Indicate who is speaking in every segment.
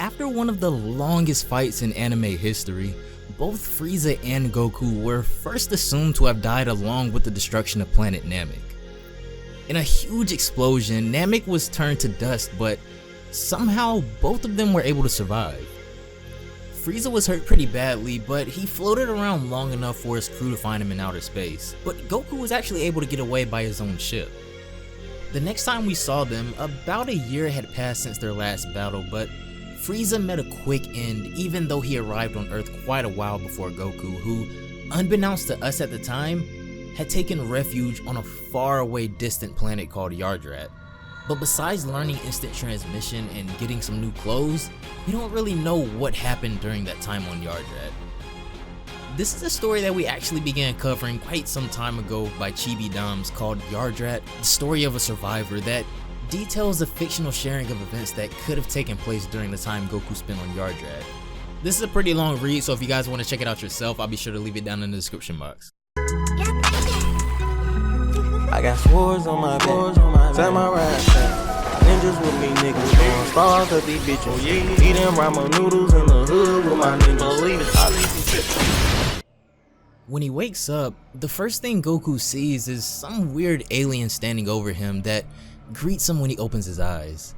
Speaker 1: After one of the longest fights in anime history, both Frieza and Goku were first assumed to have died along with the destruction of planet Namek. In a huge explosion, Namek was turned to dust, but somehow both of them were able to survive. Frieza was hurt pretty badly, but he floated around long enough for his crew to find him in outer space, but Goku was actually able to get away by his own ship. The next time we saw them, about a year had passed since their last battle, but Frieza met a quick end even though he arrived on Earth quite a while before Goku, who, unbeknownst to us at the time, had taken refuge on a faraway distant planet called Yardrat. But besides learning instant transmission and getting some new clothes, we don't really know what happened during that time on Yardrat. This is a story that we actually began covering quite some time ago by Chibi Doms called Yardrat, the story of a survivor, that details the fictional sharing of events that could have taken place during the time Goku spent on Yardrat. This is a pretty long read, so if you guys want to check it out yourself, I'll be sure to leave it down in the description box.
Speaker 2: I got swords on my back, tell my right side. Ninjas with me, niggas, throwing stars at these bitches. Eating ramen noodles in the hood with my niggas.
Speaker 1: When he wakes up, the first thing Goku sees is some weird alien standing over him that greets him when he opens his eyes.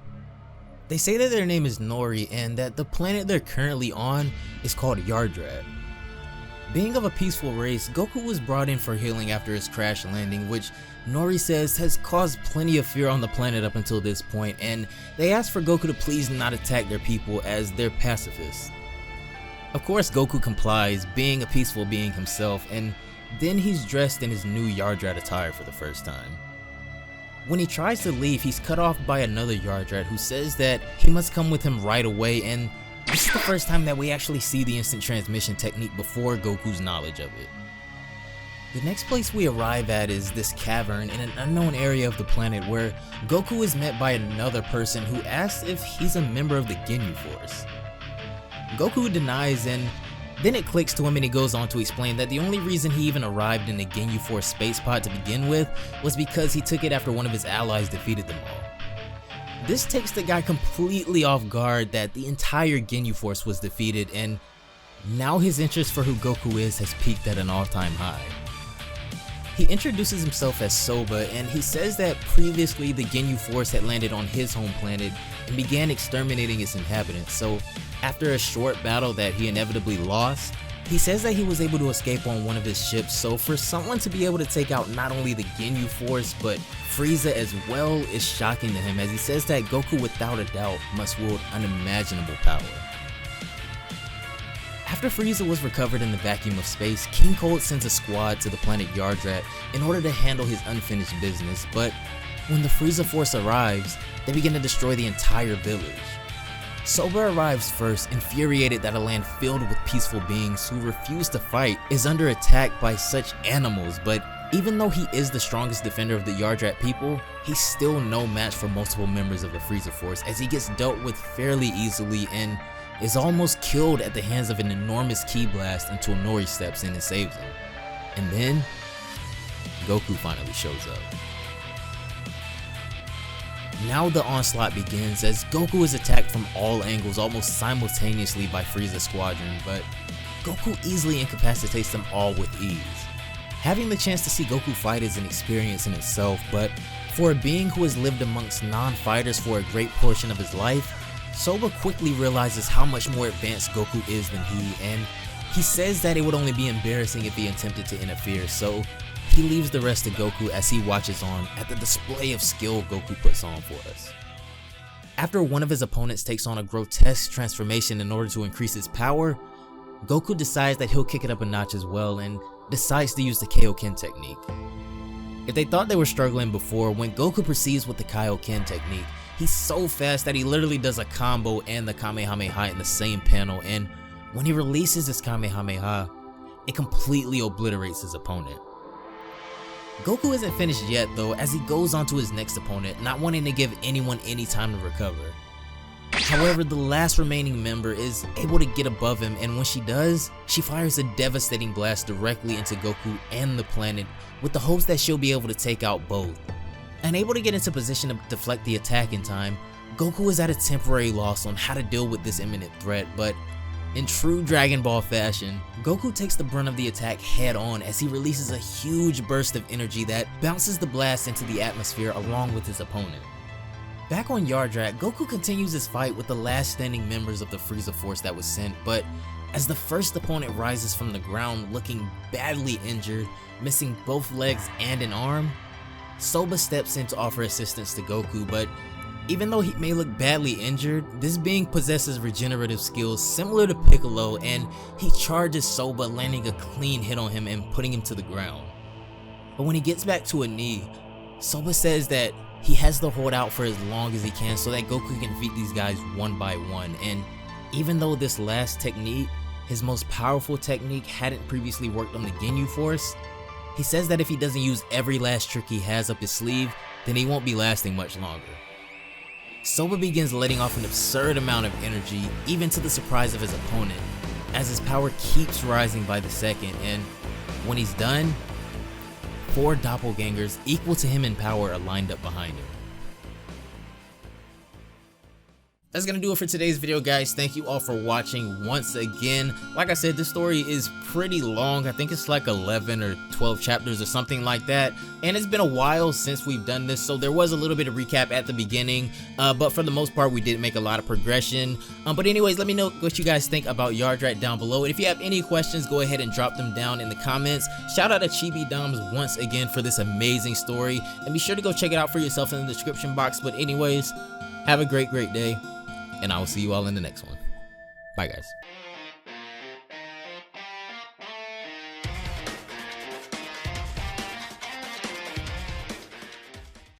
Speaker 1: They say that their name is Nori and that the planet they're currently on is called Yardrat. Being of a peaceful race, Goku was brought in for healing after his crash landing, which Nori says has caused plenty of fear on the planet up until this point, and they ask for Goku to please not attack their people as they're pacifists. Of course Goku complies, being a peaceful being himself, and then he's dressed in his new Yardrat attire for the first time. When he tries to leave, he's cut off by another Yardrat who says that he must come with him right away, and this is the first time that we actually see the instant transmission technique before Goku's knowledge of it. The next place we arrive at is this cavern in an unknown area of the planet where Goku is met by another person who asks if he's a member of the Ginyu Force. Goku denies, and then it clicks to him and he goes on to explain that the only reason he even arrived in the Ginyu Force space pod to begin with was because he took it after one of his allies defeated them all. This takes the guy completely off guard that the entire Ginyu Force was defeated, and now his interest for who Goku is has peaked at an all-time high. He introduces himself as Soba, and he says that previously the Ginyu Force had landed on his home planet and began exterminating its inhabitants, so after a short battle that he inevitably lost, he says that he was able to escape on one of his ships, so for someone to be able to take out not only the Ginyu Force but Frieza as well is shocking to him, as he says that Goku without a doubt must wield unimaginable power. After Frieza was recovered in the vacuum of space, King Cold sends a squad to the planet Yardrat in order to handle his unfinished business, but when the Frieza Force arrives, they begin to destroy the entire village. Soba arrives first, infuriated that a land filled with peaceful beings who refuse to fight is under attack by such animals, but even though he is the strongest defender of the Yardrat people, he's still no match for multiple members of the Frieza Force, as he gets dealt with fairly easily and is almost killed at the hands of an enormous ki blast until Nori steps in and saves him. And then, Goku finally shows up. Now the onslaught begins as Goku is attacked from all angles almost simultaneously by Frieza's squadron, but Goku easily incapacitates them all with ease. Having the chance to see Goku fight is an experience in itself, but for a being who has lived amongst non-fighters for a great portion of his life, Soba quickly realizes how much more advanced Goku is than he, and he says that it would only be embarrassing if he attempted to interfere, so he leaves the rest to Goku as he watches on at the display of skill Goku puts on for us. After one of his opponents takes on a grotesque transformation in order to increase his power, Goku decides that he'll kick it up a notch as well and decides to use the Kaioken technique. If they thought they were struggling before, when Goku proceeds with the Kaioken technique, he's so fast that he literally does a combo and the Kamehameha in the same panel, and when he releases his Kamehameha, it completely obliterates his opponent. Goku isn't finished yet though, as he goes on to his next opponent, not wanting to give anyone any time to recover. However, the last remaining member is able to get above him, and when she does, she fires a devastating blast directly into Goku and the planet with the hopes that she'll be able to take out both. Unable to get into position to deflect the attack in time, Goku is at a temporary loss on how to deal with this imminent threat, but in true Dragon Ball fashion, Goku takes the brunt of the attack head on as he releases a huge burst of energy that bounces the blast into the atmosphere along with his opponent. Back on Yardrat, Goku continues his fight with the last standing members of the Frieza force that was sent, but as the first opponent rises from the ground looking badly injured, missing both legs and an arm, Soba steps in to offer assistance to Goku, but even though he may look badly injured, this being possesses regenerative skills similar to Piccolo, and he charges Soba, landing a clean hit on him and putting him to the ground. But when he gets back to a knee, Soba says that he has to hold out for as long as he can so that Goku can defeat these guys one by one, and even though this last technique, his most powerful technique, hadn't previously worked on the Ginyu Force, he says that if he doesn't use every last trick he has up his sleeve, then he won't be lasting much longer. Soba begins letting off an absurd amount of energy, even to the surprise of his opponent, as his power keeps rising by the second, and when he's done, 4 doppelgangers equal to him in power are lined up behind him. That's gonna do it for today's video, guys. Thank you all for watching once again. Like I said, this story is pretty long. I think it's like 11 or 12 chapters or something like that, and it's been a while since we've done this, so there was a little bit of recap at the beginning, but for the most part we did make a lot of progression. But anyways, let me know what you guys think about Yardrat down below, and if you have any questions, go ahead and drop them down in the comments. Shout out to Chibi Doms once again for this amazing story, and be sure to go check it out for yourself in the description box. But anyways, have a great day, and I will see you all in the next one. Bye, guys.